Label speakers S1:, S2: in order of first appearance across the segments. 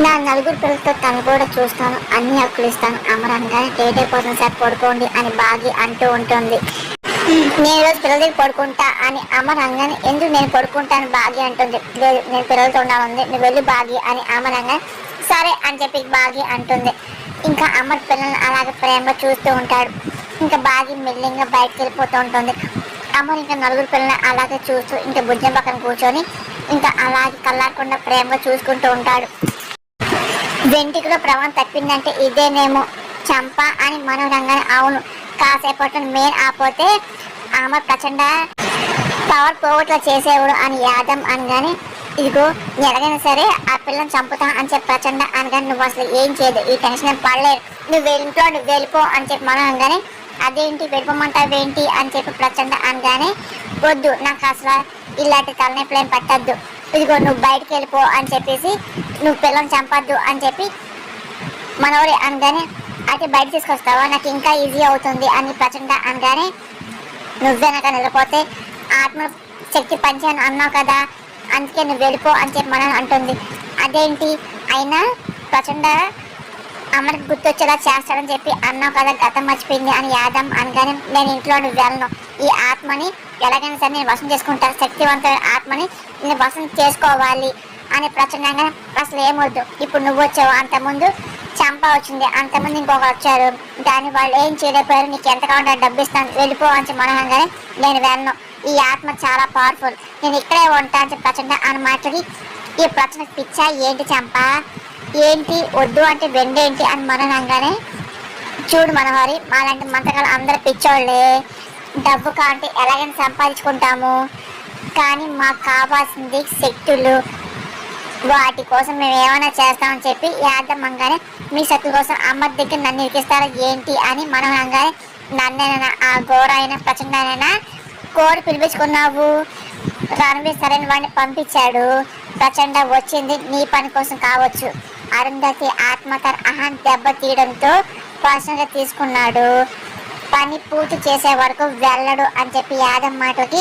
S1: నా నలుగురు పిల్లలతో తను కూడా చూస్తాను, అన్ని హక్కులు ఇస్తాను. అమర్ అనగానే లేట్ అయిపోతుంది సార్ పడుకోండి అని బాగి అంటూ ఉంటుంది. నేను రోజు పిల్లల దగ్గర పడుకుంటా అని అమర్ అనగానే ఎందుకు నేను పడుకుంటాను బాగి అంటుంది. లేదు నేను పిల్లలతో ఉండాలంది, నువ్వు వెళ్ళి బాగి అని అమర్ అనగానే సరే అని చెప్పి బాగి అంటుంది. ఇంకా అమర్ పిల్లల్ని అలాగే ప్రేమగా చూస్తూ ఉంటాడు. ఇంకా బాగి మెల్లింగా బయటకు వెళ్ళిపోతూ ఉంటుంది. అమర్ ఇంకా నలుగురు పిల్లల్ని అలాగే చూస్తూ ఇంకా భుజం పక్కన కూర్చొని ఇంకా అలాగే కళ్ళారకుండా ప్రేమగా చూసుకుంటూ ఉంటాడు. వెంటికలో ప్రమాదం తప్పిందంటే ఇదేనేమో చంప అని మనోరంగానే అవును కాసేపట్లో మెయిన్ ఆపోతే అమర్ ప్రచండ పవర్ పోగొట్లా చేసేవాడు అని యాదం అనగానే ఇదిగో ఎలాగైనా సరే ఆ పిల్లని చంపుతా అని చెప్పి ప్రచండ అనగానే నువ్వు అసలు ఏం చేయదు, ఈ టెన్షన్ పడలేదు, నువ్వు ఇంట్లో నువ్వు వెళ్ళిపో అని చెప్పి మనం అనగానే అదేంటి వెళ్ళిపోమంటావేంటి అని చెప్పి ప్రచండ అనగానే వద్దు నాకు అసలు ఇలాంటి తలనొప్పులు ఏం పట్టద్దు, ఇదిగో నువ్వు బయటకు వెళ్ళిపో అని చెప్పేసి నువ్వు పిల్లల్ని చంపద్దు అని చెప్పి మనోరే అనగానే అయితే బయట తీసుకొస్తావా నాకు ఇంకా ఈజీ అవుతుంది అని ప్రచండ అనగానే నువ్వే నాకు నిలపోతే ఆత్మ శక్తి పంచాను అన్నావు కదా అందుకే నువ్వు వెళ్ళిపో అని చెప్పి మనం అంటుంది. అదేంటి అయినా ప్రచండ అమ్మకి గుర్తొచ్చేలా చేస్తాడని చెప్పి అన్నావు కదా గతం మర్చిపోయింది అని యాదం అనగానే నేను ఇంట్లో నువ్వు వెళ్ళను, ఈ ఆత్మని ఎలాగైనా సరే నేను వశం చేసుకుంటా, శక్తివంతమైన ఆత్మని నేను వశం చేసుకోవాలి అని ప్రచండంగా అసలు ఏమొద్దు, ఇప్పుడు నువ్వు వచ్చావు, అంతకుముందు చంప వచ్చింది, అంతకుముందు ఇంకొకరు వచ్చారు, దాని వాళ్ళు ఏం చేయలేకపోయారు, నీకు ఎంత కావాలంటే డబ్బు ఇస్తాను వెళ్ళిపో అని మనగానే నేను వెళ్ళను, ఈ ఆత్మ చాలా పవర్ఫుల్, నేను ఇక్కడే ఉంటా అని చెప్పి ప్రచండ అని మాట్లాడి ఈ ప్రచండ పిచ్చా ఏంటి చంప ఏంటి వద్దు అంటే వెండేంటి అని మనగానే చూడు మనవారి మాలాంటి మంత్రకాలు అందరూ పిచ్చోళ్ళే, డబ్బు కాంటే ఎలాగైనా సంపాదించుకుంటాము కానీ మాకు కావాల్సింది శక్తులు, వాటి కోసం మేము ఏమైనా చేస్తామని చెప్పి యాదమ్మంగానే మీ శక్తి కోసం అమ్మ దగ్గర నన్ను ఇరికిస్తారా ఏంటి అని మనం అనగానే నన్నైనా ఆ ఘోర అయినా ప్రచండైనా కోరి పిలిపించుకున్నావు, రణవీర్ సరైన వాడిని పంపించాడు, ప్రచండ వచ్చింది నీ పని కోసం కావచ్చు, అరుంధతి ఆత్మ తన అహం దెబ్బ తీయడంతో పర్సనల్గా తీసుకున్నాడు, పని పూర్తి చేసే వరకు వెళ్ళడు అని చెప్పి యాదవ్ మాటకి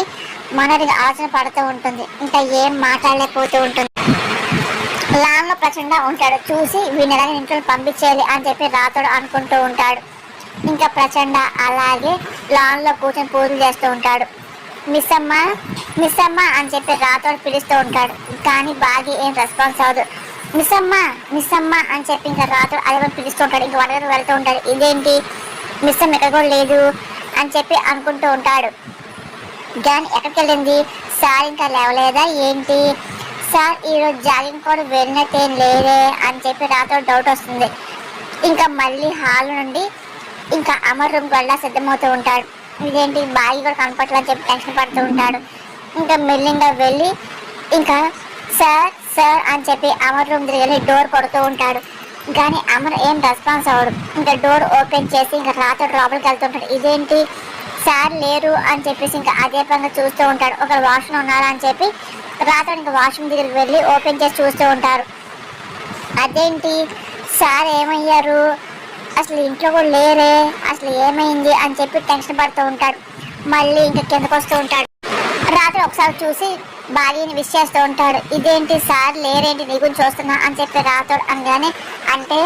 S1: మనోడికి ఆలోచన పడుతూ ఉంటుంది. ఇంకా ఏం మాట్లాడలేకపోతూ ఉంటుంది. లాన్లో ప్రచండ ఉంటాడు, చూసి వీళ్ళని ఇంట్లో పంపించేయాలి అని చెప్పి రాతోడు అనుకుంటూ ఉంటాడు. ఇంకా ప్రచండ అలాగే లాన్లో కూర్చొని పూజలు చేస్తూ ఉంటాడు. మిస్ అమ్మ అని చెప్పి రాతోడు పిలుస్తూ ఉంటాడు కానీ బాగా ఏం రెస్పాన్స్ అవ్వదు. మిస్ అమ్మ అని చెప్పి ఇంకా రాతోడు అదే పిలుస్తూ ఉంటాడు. ఇంకా వరద వెళ్తూ ఉంటాడు, ఇదేంటి మిస్ అమ్మ ఎక్కడ కూడా లేదు అని చెప్పి అనుకుంటూ ఉంటాడు. కానీ ఎక్కడికి వెళ్ళింది సార్ ఇంకా లేవలేదా ఏంటి, సార్ ఈరోజు జాగింగ్ కూడా వెళ్ళినట్టేం లేదే అని చెప్పి రాతో డౌట్ వస్తుంది. ఇంకా మళ్ళీ హాల్ నుండి ఇంకా అమర్ రూమ్కి వెళ్ళా సిద్ధమవుతూ ఉంటాడు. ఇదేంటి బాయి కూడా కనపట్లని చెప్పి టెన్షన్ పడుతూ ఉంటాడు. ఇంకా మెల్లింగా వెళ్ళి ఇంకా సార్ సార్ అని చెప్పి అమర్ రూమ్ దగ్గర వెళ్ళి డోర్ కొడుతూ ఉంటాడు. కానీ అమర్ ఏం రెస్పాన్స్ అవ్వడు. ఇంకా డోర్ ఓపెన్ చేసి ఇంకా రాతో లోపలికి వెళ్తుంటాడు. ఇదేంటి సార్ లేరు అని చెప్పేసి ఇంకా అదే పనిగా చూస్తూ ఉంటాడు. ఒక వాష్రూమ్ ఉన్నారా అని చెప్పి రాత్రి ఇంకా వాష్రూమ్ దగ్గరికి వెళ్ళి ఓపెన్ చేసి చూస్తూ ఉంటారు. అదేంటి సార్ ఏమయ్యారు, అసలు ఇంట్లో కూడా లేరే, అసలు ఏమైంది అని చెప్పి టెన్షన్ పడుతూ ఉంటాడు. మళ్ళీ ఇంకా కిందకు వస్తూ ఉంటాడు. రాత్రి ఒకసారి చూసి భార్యని విష్ చేస్తూ ఉంటాడు. ఇదేంటి సార్ లేరేంటి నీ గురించి చూస్తున్నా అని చెప్పి రాతోడు అనగానే అంటే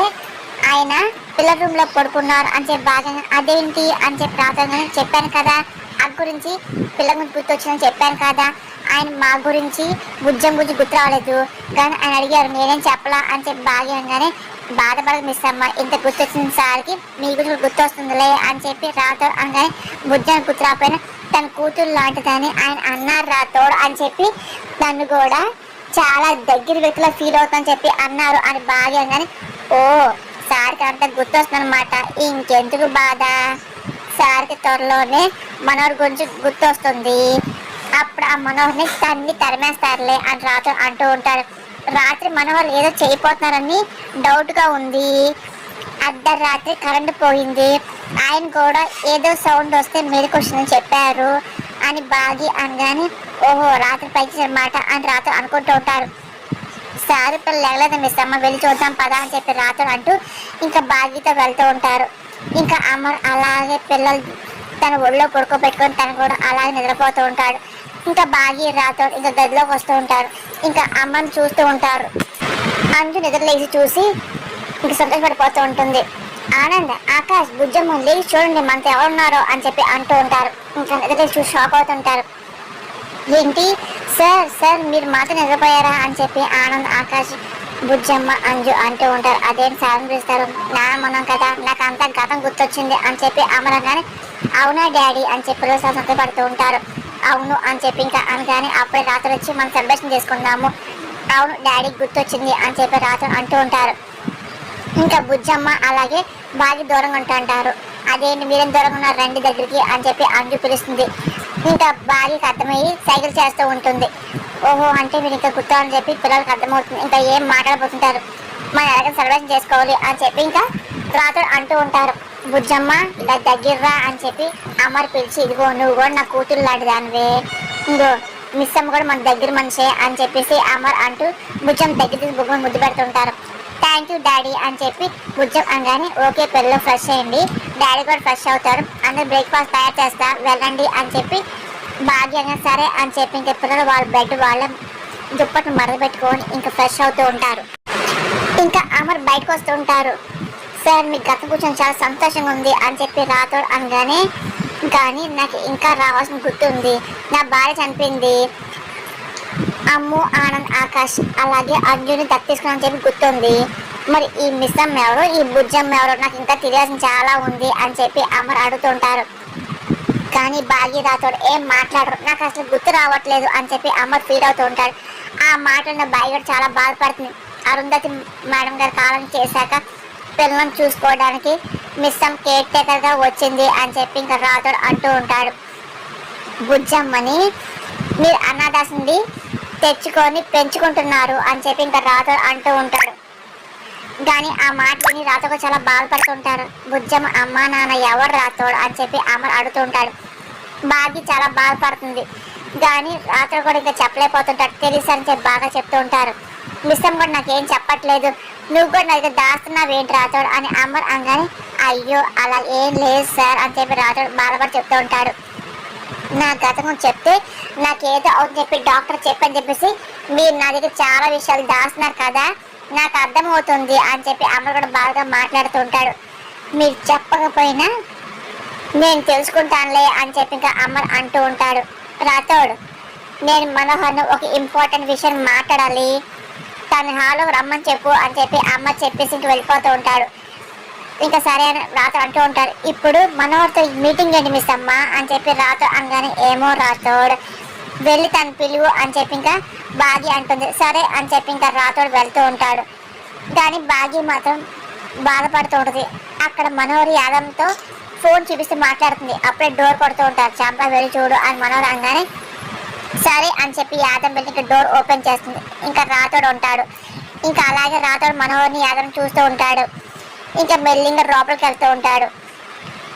S1: ఆయన పిల్లల రూమ్లో పడుకున్నారు అని చెప్పి బాగా అదేంటి అని చెప్పి రాతోడు చెప్పాను కదా ఆ గురించి పిల్లల గురించి గుర్తొచ్చిందని చెప్పాను కదా, ఆయన మా గురించి గుజ్జం గుర్తు రాలేదు కానీ ఆయన అడిగారు నేనేం చెప్పలా అని చెప్పి బాగా అనగానే బాధపడదు మిస్ అమ్మ ఇంత గుర్తొచ్చిన సార్కి మీ గురించి గుర్తొస్తుందిలే అని చెప్పి రాతోడు అనగానే గుజ్జాన్ని గుర్తు రాకపోయినా తన కూతురు లాంటిదని ఆయన అన్నారు రాతోడు అని చెప్పి నన్ను కూడా చాలా దగ్గర వ్యక్తిలో ఫీల్ అవుతుందని చెప్పి అన్నారు అని బాగా అనగానే ఓ సార్కి అంత గుర్తొస్తుందన్నమాట, ఇంకెందుకు బాధ, సార్కి త్వరలోనే మనోహర్ గురించి గుర్తొస్తుంది, అప్పుడు ఆ మనోహర్ని తన్ని తరిమేస్తారులే అని రాత్రి అంటూ ఉంటారు. రాత్రి మనోహర్ ఏదో చేయిపోతున్నారని డౌట్గా ఉంది, అర్ధరాత్రి కరెంటు పోయింది, ఆయన కూడా ఏదో సౌండ్ వస్తే మెలకు వస్తుందని చెప్పారు అని బాగి అనగానే ఓహో రాత్రి పైకి మాట అని రాత్రి అనుకుంటూ ఉంటారు. సార్ పిల్లలు లేగలేదు మిస్ అమ్మ వెళ్ళి చూద్దాం పదా అని చెప్పి రాత్రి అంటూ ఇంకా బాగితో వెళ్తూ ఉంటారు. ఇంకా అమర్ అలాగే పిల్లలు తన ఒళ్ళో పడుకోబెట్టుకొని తను కూడా అలాగే నిద్రపోతూ ఉంటాడు. ఇంకా బాగి రాతో ఇంకా గదిలోకి వస్తూ ఉంటారు. ఇంకా అమ్మని చూస్తూ ఉంటారు. అంజు నిద్రలేసి చూసి ఇంక సంతోషపడిపోతూ ఉంటుంది. ఆనంద్, ఆకాష్, బుజ్జమ్మ లేచి చూడండి మనతో ఎవరున్నారో అని చెప్పి అంటూ ఉంటారు. ఇంకా నిద్రలేసి చూసి షాక్ అవుతుంటారు. ఏంటి సార్ సార్ మీరు మాతో నిద్రపోయారా అని చెప్పి ఆనంద్, ఆకాష్, బుజ్జమ్మ, అంజు అంటూ ఉంటారు. అదేం సార్ పిలుస్తారు, మనం కదా నాకు అంతా గతం గుర్తొచ్చింది అని చెప్పి అమరగానే అవునా డాడీ అని చెప్పి సంతోషపడుతూ ఉంటారు. అవును అని చెప్పి ఇంకా అనగానే అప్పుడే రాత్రి వచ్చి మనం సెలబ్రేషన్ చేసుకుందాము, అవును డాడీకి గుర్తొచ్చింది అని చెప్పి రాత్రి అంటూ ఉంటారు. ఇంకా బుజ్జమ్మ అలాగే బాగా దూరంగా ఉంటుంటారు. అదేంటి మీరేం దూరంగా ఉన్నారు రండి దగ్గరికి అని చెప్పి అంజు పిలుస్తుంది. ఇంకా బాగా అర్థమయ్యి సైకిల్ చేస్తూ ఉంటుంది. ఓహో అంటే మీరు ఇంకా గుర్తు అని చెప్పి పిల్లలకి అర్థమవుతుంది. ఇంకా ఏం మాట్లాడబోతుంటారు, మనం ఎలాగైనా సెలబ్రేషన్ చేసుకోవాలి అని చెప్పి ఇంకా రాత్రి అంటూ ఉంటారు. బుజ్జమ్మ ఇలా దగ్గర్రా అని చెప్పి అమ్మని పిలిచి ఇదిగో నువ్వు కూడా నా కూతురు లాంటి దానివే, ఇంకో మిస్ అమ్మ కూడా మన దగ్గర మనిషే అని చెప్పేసి అమర్ అంటూ బుజ్జమ్మ దగ్గర తీసి బుగ్గను ముద్దు పెడుతుంటారు. థ్యాంక్ యూ డాడీ అని చెప్పి బుజ్జం అనగానే ఓకే పిల్లలు ఫ్రెష్ అయ్యండి, డాడీ కూడా ఫ్రెష్ అవుతారు, అందరూ బ్రేక్ఫాస్ట్ తయారు చేస్తా వెళ్ళండి అని చెప్పి భాగ్యంగా సరే అని చెప్పి ఇంకా పిల్లలు వాళ్ళ బెడ్ వాళ్ళ దుప్పట్లు మరద పెట్టుకొని ఇంకా ఫ్రెష్ అవుతూ ఉంటారు. ఇంకా అమర్ బయటకు వస్తూ ఉంటారు. సార్ మీకు గత కూర్చొని చాలా సంతోషంగా ఉంది అని చెప్పి రాథోడ్ అనగానే కానీ నాకు ఇంకా రావాల్సిన గుర్తు ఉంది, నా భార్య చనిపోయింది, అమ్ము, ఆనంద్, ఆకాష్ అలాగే అర్జున్ని దత్తీసుకుని చెప్పి గుర్తుంది, మరి ఈ మిస్సమ్మ ఎవరు, ఈ బుజ్జమ్మ ఎవరు, నాకు ఇంకా తెలియాల్సిన చాలా ఉంది అని చెప్పి అమర్ అడుగుతుంటారు. కానీ భాగ్య రాథోడ్ ఏం మాట్లాడరు, నాకు అసలు గుర్తు రావట్లేదు అని చెప్పి అమర్ ఫీల్ అవుతూ ఉంటాడు. ఆ మాటలను భాగ్య చాలా బాధపడుతుంది. అరుంధతి మేడం గారు కాలం చేశాక పిల్లలను చూసుకోవడానికి మిస్సమ్ కేర్ టేకర్గా వచ్చింది అని చెప్పి ఇంకా రాథోడ్ అంటూ ఉంటాడు. బుజ్జమ్మని మీరు అనాథాస్ నుండి తెచ్చుకొని పెంచుకుంటున్నారు అని చెప్పి ఇంకా రాథోడ్ అంటూ ఉంటాడు. కానీ ఆ మాట విని రాథోడ్ చాలా బాధపడుతుంటారు. బుజ్జమ్మ అమ్మా నాన్న ఎవరు రాథోడ్ అని చెప్పి అమర్ అడుగుతుంటాడు. బాగి చాలా బాధపడుతుంది. కానీ రాథోడ్ కూడా ఇంకా చెప్పలేకపోతుంటాడు. తెలుసు అని చెప్పి బాగా చెప్తూ ఉంటారు. మిస్సం కూడా నాకేం చెప్పట్లేదు, నువ్వు కూడా నాకు దాస్తున్నావు ఏంటి రాథోడ్ అని అమర్ అనగానే అయ్యో అలా ఏం లేదు సార్ అని చెప్పి రాథోడ్ బాధపడి చెప్తూ ఉంటాడు. నా గతం చెప్తే నాకేదో అవుతుంది చెప్పి డాక్టర్ చెప్పని చెప్పేసి మీరు నా దగ్గర చాలా విషయాలు దాస్తున్నారు కదా, నాకు అర్థమవుతుంది అని చెప్పి అమర్ కూడా బాగా మాట్లాడుతూ ఉంటాడు. మీరు చెప్పకపోయినా నేను తెలుసుకుంటానులే అని చెప్పి ఇంకా అమర్ అంటూ ఉంటాడు. రాథోడ్ నేను మనోహర్ను ఒక ఇంపార్టెంట్ విషయం మాట్లాడాలి, తన హాల్లో రమ్మని చెప్పు అని చెప్పి అమ్మ చెప్పేసి ఇంక వెళ్ళిపోతూ ఉంటాడు. ఇంకా సరే అని రాథోడ్ అంటూ ఉంటారు. ఇప్పుడు మనోహర్తో మీటింగ్ ఏంటి మిస్ అమ్మ అని చెప్పి రాథోడ్ అనగానే ఏమో రాథోడ్ వెళ్ళి తను పిలువు అని చెప్పి ఇంకా బాగి అంటుంది. సరే అని చెప్పి ఇంకా రాథోడ్ వెళ్తూ ఉంటాడు. కానీ బాగి మాత్రం బాధపడుతూ ఉంటుంది. అక్కడ మనోహర్ యాదవ్తో ఫోన్ చూపిస్తూ మాట్లాడుతుంది. అప్పుడే డోర్ కొడుతూ ఉంటారు. చంపా వెళ్ళి చూడు అని మనోహర్ అనగానే సరే అని చెప్పి యాదవ్ వెళ్ళి ఇంకా డోర్ ఓపెన్ చేస్తుంది. ఇంకా రాథోడ్ ఉంటాడు. ఇంకా అలాగే రాథోడ్ మనోహర్ని యాదవ్ని చూస్తూ ఉంటాడు. ఇంకా మెల్లింగా లోపలికి వెళ్తూ ఉంటాడు.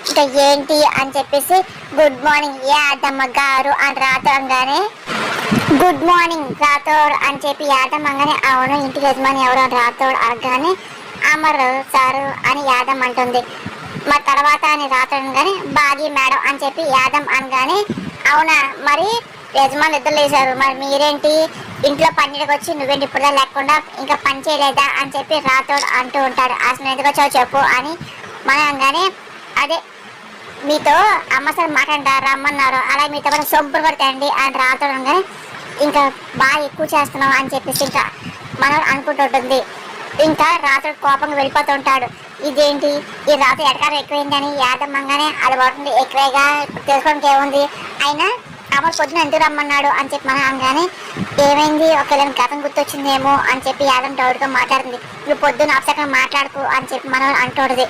S1: ఇంకా ఏంటి అని చెప్పేసి గుడ్ మార్నింగ్ యాదమ్మ గారు అని రాథోడ్ అనగానే గుడ్ మార్నింగ్ రాథోడ్ అని చెప్పి యాదమ్మ అనగానే అవును ఇంటికి యజమాని ఎవరు అని రాథోడ్ అనగానే అమర్ సారు అని యాదమ్మ అంటుంది. మా తర్వాత అని రాథోడ్ అనగానే బాగి మేడం అని చెప్పి యాదమ్మ అనగానే అవునా మరి యజమాని ఇద్దరు లేచారు, మరి మీరేంటి ఇంట్లో పన్నీకి వచ్చి నువ్వేంటి ఇప్పుడుదా లేకుండా ఇంకా పని చేయలేదా అని చెప్పి రాథోడ్ అంటూ ఉంటాడు. అసలు ఎందుకు వచ్చావు చెప్పు అని మన అనగానే అదే మీతో అమ్మ సార్ మాట్లాడారు రమ్మన్నారు, అలాగే మీతో కూడా సొంపులు పడతాయండి అని రాథోడ్ అనగానే ఇంకా బాగా ఎక్కువ చేస్తున్నావు అని చెప్పేసి ఇంకా మనం అనుకుంటుంటుంది. ఇంకా రాథోడ్ కోపంగా వెళ్ళిపోతూ ఉంటాడు. ఇదేంటి ఈ రాత్రి ఎడకారం ఎక్కువైందని యాదమ్మ అనగానే అది పడుతుంది ఎక్కువగా తెలుసుకోవడానికి ఏముంది, అయినా అమర్ పొద్దున ఎందుకు రమ్మన్నాడు అని చెప్పి మనం అనగానే ఏమైంది ఒకవేళ గతం గుర్తొచ్చిందేమో అని చెప్పి యాదవ్ డౌట్గా మాట్లాడుతుంది. ఇప్పుడు పొద్దున్న అవసరంగా మాట్లాడుకు అని చెప్పి మనం అంటుంది.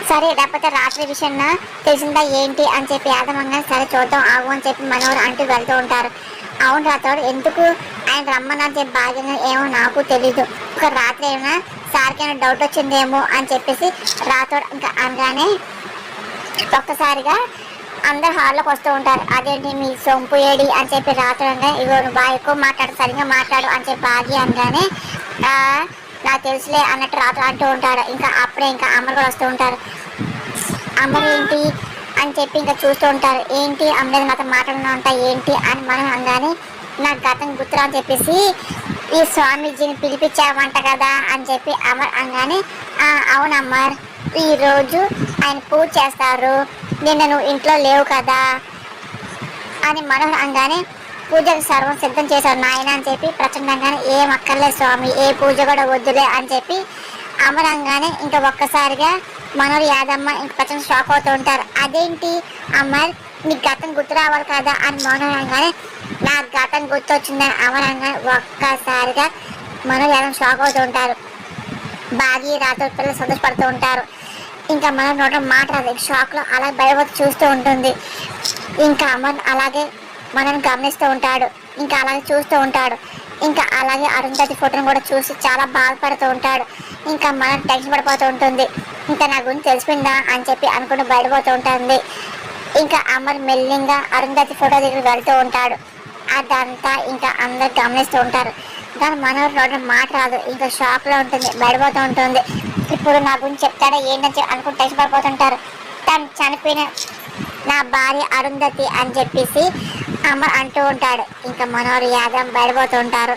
S1: సరే లేకపోతే రాత్రి విషయం తెలిసిందా ఏంటి అని చెప్పి యాదవ్ అనగానే సరే చూద్దాం ఆగు అని చెప్పి మనోరు అంటూ వెళ్తూ ఉంటారు. అవును రాథోడ్ ఎందుకు ఆయన రమ్మని చెప్పి బాగా ఏమో నాకు తెలీదు, ఒక రాత్రి ఏమైనా సార్కి ఏమైనా డౌట్ వచ్చిందేమో అని చెప్పేసి రాథోడ్ ఇంకా అనగానే ఒక్కసారిగా అందరు హాల్లోకి వస్తూ ఉంటారు. అదేంటి మీ సొంపు ఏడి అని చెప్పి రాథోడ్ అనగానే ఇగో నువ్వు బాగా ఎక్కువ మాట్లాడు సరిగ్గా మాట్లాడు అని చెప్పి బాగి అనగానే నాకు తెలుసులే అన్నట్టు రాథోడ్ అంటూ ఉంటాడు. ఇంకా అప్పుడే ఇంకా అమర్ కూడా వస్తూ ఉంటారు. అమర్ ఏంటి అని చెప్పి ఇంకా చూస్తూ ఉంటారు. ఏంటి అమ్మలేదు నాతో మాట్లాడుతూ ఉంటా ఏంటి అని మనం అనగానే నాకు గతం గుర్తురా అని చెప్పేసి ఈ స్వామీజీని పిలిపించావంట కదా అని చెప్పి అమర్ అనగానే అవును అమర్, ఈరోజు ఆయన పూజ చేస్తారు, నిన్న నువ్వు ఇంట్లో లేవు కదా అని మనోహర్ అనగానే పూజకు సర్వం సిద్ధం చేశారు నాయన అని చెప్పి ప్రచండంగానే ఏం అక్కర్లేదు స్వామి, ఏ పూజ కూడా వద్దులే అని చెప్పి అమర్ అనగానే ఇంకా ఒక్కసారిగా మనోహర్ యాదమ్మ ఇంక ప్రచండ షాక్ అవుతూ ఉంటారు. అదేంటి అమర్, నీకు గతం గుర్తు రావాలి కదా అని మనోహర్ అనగానే నాకు గతం గుర్తొచ్చిందని అమర్ అనగానే ఒక్కసారిగా మనోహర్ యాదవ్ షాక్ అవుతూ ఉంటారు. బాగి రాత్రి పిల్లలు సంతోషపడుతూ ఉంటారు. ఇంకా మనం నోట మాట రాదు, షాక్లో అలా భయపడి చూస్తూ ఉంటుంది. ఇంకా అమర్ అలాగే మనం గమనిస్తూ ఉంటాడు, ఇంకా అలాగే చూస్తూ ఉంటాడు. ఇంకా అలాగే అరుంధతి ఫోటోను కూడా చూసి చాలా బాధపడుతూ ఉంటాడు. ఇంకా మనం టెన్షన్ పడిపోతూ ఉంటుంది. ఇంకా నా గురించి తెలిసిపోయిందా అని చెప్పి అనుకుంటూ బయటపోతూ ఉంటుంది. ఇంకా అమర్ మెల్లింగా అరుంధతి ఫోటో దగ్గర వెళ్తూ ఉంటాడు. అదంతా ఇంకా అందరు గమనిస్తూ ఉంటారు. కానీ మనోహర్ నోట మాట రాదు, ఇంకా షాక్లో ఉంటుంది, బయటపోతూ ఉంటుంది. ఇప్పుడు నా గురించి చెప్తాడా ఏంటని అనుకుంటూ టెన్షన్ పడిపోతుంటారు. తను చనిపోయిన నా భార్య అరుంధతి అని చెప్పేసి అమర్ అంటూ ఉంటాడు. ఇంకా మనోహర్ యాదవ్ బయటపోతూ ఉంటారు.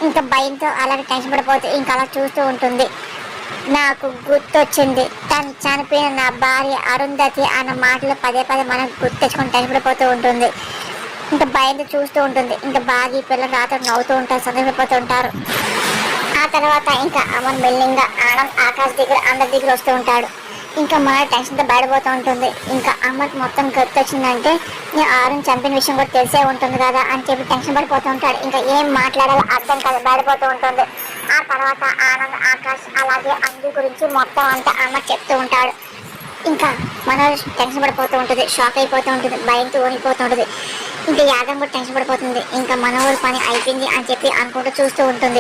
S1: ఇంకా భయంతో అలాగే టెన్షన్ పడిపోతూ ఇంకా అలా చూస్తూ ఉంటుంది. నాకు గుర్తొచ్చింది, తను చనిపోయిన నా భార్య అరుంధతి అన్న మాటలు పదే పదే మనం గుర్తు తెచ్చుకొని టెన్షన్ పడిపోతూ ఉంటుంది. ఇంకా భయంతో చూస్తూ ఉంటుంది. ఇంకా బాగా పిల్లలు రాత్రి నవ్వుతూ ఉంటారు, సంతోషపడిపోతూ ఉంటారు. ఆ తర్వాత ఇంకా అమర్ మెల్లింగా ఆనంద్ ఆకాశ్ దగ్గర అందరి దగ్గర వస్తూ ఉంటాడు. ఇంకా మన టెన్షన్తో బయటపోతూ ఉంటుంది. ఇంకా అమ్మకి మొత్తం గుర్తొచ్చిందంటే నేను ఆరుని చంపిన విషయం కూడా తెలిసే ఉంటుంది కదా అని చెప్పి టెన్షన్ పడిపోతూ ఉంటాడు. ఇంకా ఏం మాట్లాడాలో అర్థం కాదు, బయటపోతూ ఉంటుంది. ఆ తర్వాత ఆనంద్ ఆకాశ్ అలాగే అంజు గురించి మొత్తం అంతా అమ్మ చెప్తూ ఉంటాడు. ఇంకా మనోజ్ టెన్షన్ పడిపోతూ ఉంటుంది, షాక్ అయిపోతూ ఉంటుంది, భయంతో వణిపోతూ ఉంటుంది. ఇంకా యాదవ్ కూడా టెన్షన్ పడిపోతుంది. ఇంకా మనోహర్ పని అయిపోయింది అని చెప్పి అనుకుంటూ చూస్తూ ఉంటుంది.